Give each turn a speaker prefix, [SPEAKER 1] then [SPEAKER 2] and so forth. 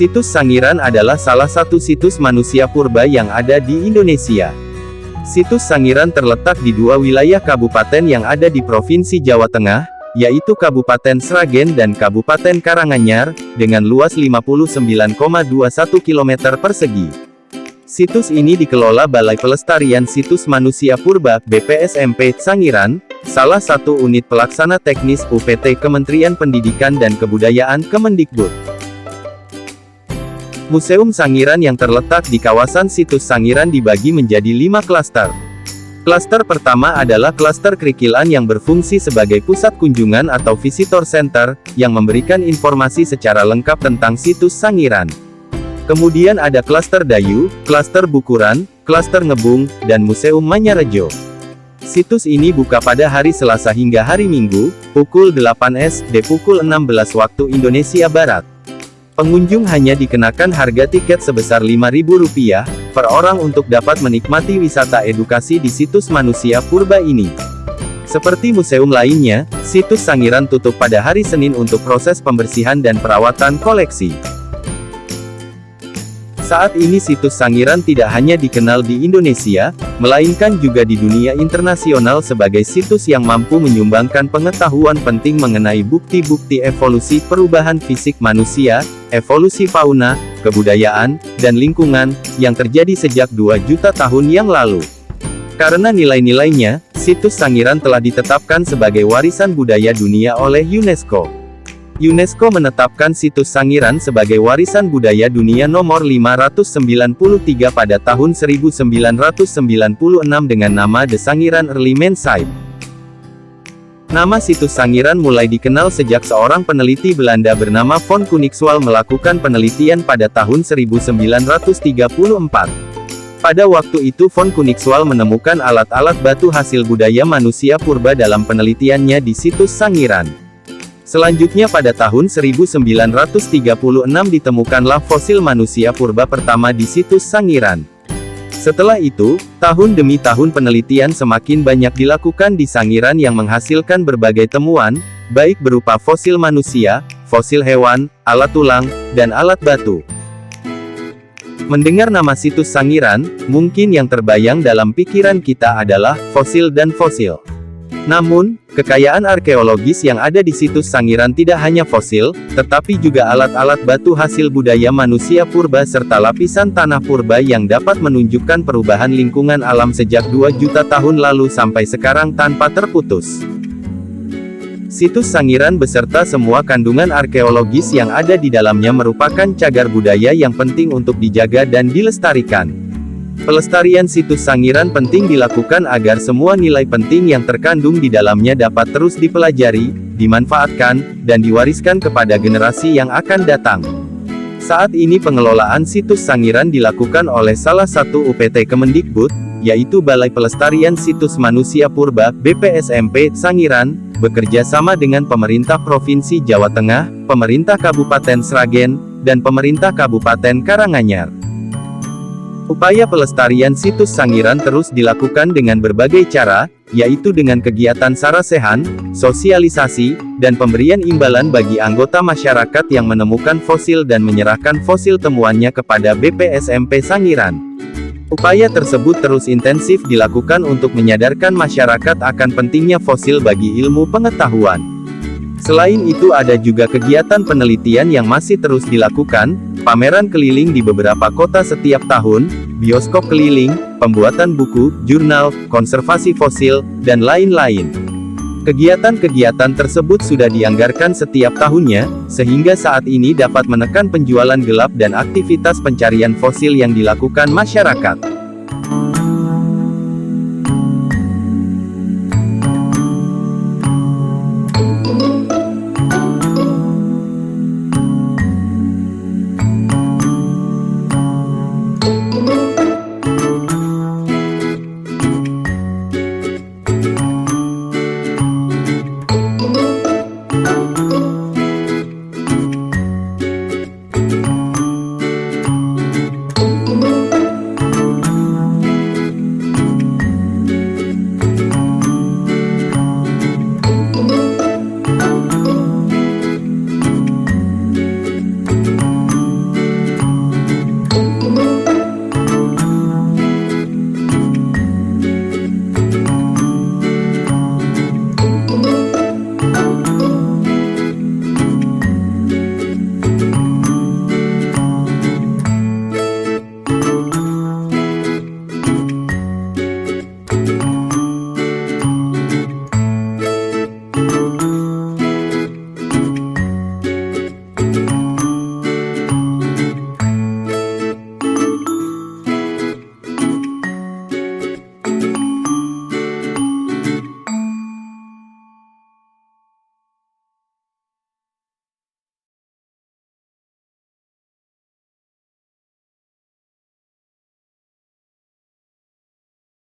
[SPEAKER 1] Situs Sangiran adalah salah satu situs manusia purba yang ada di Indonesia. Situs Sangiran terletak di dua wilayah kabupaten yang ada di Provinsi Jawa Tengah, yaitu Kabupaten Sragen dan Kabupaten Karanganyar, dengan luas 59,21 km persegi. Situs ini dikelola Balai Pelestarian Situs Manusia Purba, BPSMP, Sangiran, salah satu unit pelaksana teknis UPT Kementerian Pendidikan dan Kebudayaan Kemendikbud. Museum Sangiran yang terletak di kawasan Situs Sangiran dibagi menjadi 5 klaster. Klaster pertama adalah klaster Krikilan yang berfungsi sebagai pusat kunjungan atau visitor center, yang memberikan informasi secara lengkap tentang Situs Sangiran. Kemudian ada klaster Dayu, klaster Bukuran, klaster Ngebung, dan Museum Manyarejo. Situs ini buka pada hari Selasa hingga hari Minggu, pukul 8 SD pukul 16 waktu Indonesia Barat. Pengunjung hanya dikenakan harga tiket sebesar Rp5.000 per orang untuk dapat menikmati wisata edukasi di Situs Manusia Purba ini. Seperti museum lainnya, Situs Sangiran tutup pada hari Senin untuk proses pembersihan dan perawatan koleksi. Saat ini Situs Sangiran tidak hanya dikenal di Indonesia, melainkan juga di dunia internasional sebagai situs yang mampu menyumbangkan pengetahuan penting mengenai bukti-bukti evolusi perubahan fisik manusia, evolusi fauna, kebudayaan, dan lingkungan, yang terjadi sejak 2 juta tahun yang lalu. Karena nilai-nilainya, Situs Sangiran telah ditetapkan sebagai warisan budaya dunia oleh UNESCO. UNESCO menetapkan Situs Sangiran sebagai warisan budaya dunia nomor 593 pada tahun 1996 dengan nama The Sangiran Early Man Site. Nama Situs Sangiran mulai dikenal sejak seorang peneliti Belanda bernama Von Koenigswald melakukan penelitian pada tahun 1934. Pada waktu itu Von Koenigswald menemukan alat-alat batu hasil budaya manusia purba dalam penelitiannya di Situs Sangiran. Selanjutnya pada tahun 1936 ditemukanlah fosil manusia purba pertama di Situs Sangiran. Setelah itu, tahun demi tahun penelitian semakin banyak dilakukan di Sangiran yang menghasilkan berbagai temuan, baik berupa fosil manusia, fosil hewan, alat tulang, dan alat batu. Mendengar nama Situs Sangiran, mungkin yang terbayang dalam pikiran kita adalah fosil dan fosil. Namun, kekayaan arkeologis yang ada di Situs Sangiran tidak hanya fosil, tetapi juga alat-alat batu hasil budaya manusia purba serta lapisan tanah purba yang dapat menunjukkan perubahan lingkungan alam sejak 2 juta tahun lalu sampai sekarang tanpa terputus. Situs Sangiran beserta semua kandungan arkeologis yang ada di dalamnya merupakan cagar budaya yang penting untuk dijaga dan dilestarikan. Pelestarian Situs Sangiran penting dilakukan agar semua nilai penting yang terkandung di dalamnya dapat terus dipelajari, dimanfaatkan, dan diwariskan kepada generasi yang akan datang. Saat ini pengelolaan Situs Sangiran dilakukan oleh salah satu UPT Kemendikbud, yaitu Balai Pelestarian Situs Manusia Purba, BPSMP, Sangiran, bekerja sama dengan pemerintah Provinsi Jawa Tengah, pemerintah Kabupaten Sragen, dan pemerintah Kabupaten Karanganyar. Upaya pelestarian Situs Sangiran terus dilakukan dengan berbagai cara, yaitu dengan kegiatan sarasehan, sosialisasi, dan pemberian imbalan bagi anggota masyarakat yang menemukan fosil dan menyerahkan fosil temuannya kepada BPSMP Sangiran. Upaya tersebut terus intensif dilakukan untuk menyadarkan masyarakat akan pentingnya fosil bagi ilmu pengetahuan. Selain itu ada juga kegiatan penelitian yang masih terus dilakukan, pameran keliling di beberapa kota setiap tahun, bioskop keliling, pembuatan buku, jurnal, konservasi fosil, dan lain-lain. Kegiatan-kegiatan tersebut sudah dianggarkan setiap tahunnya, sehingga saat ini dapat menekan penjualan gelap dan aktivitas pencarian fosil yang dilakukan masyarakat.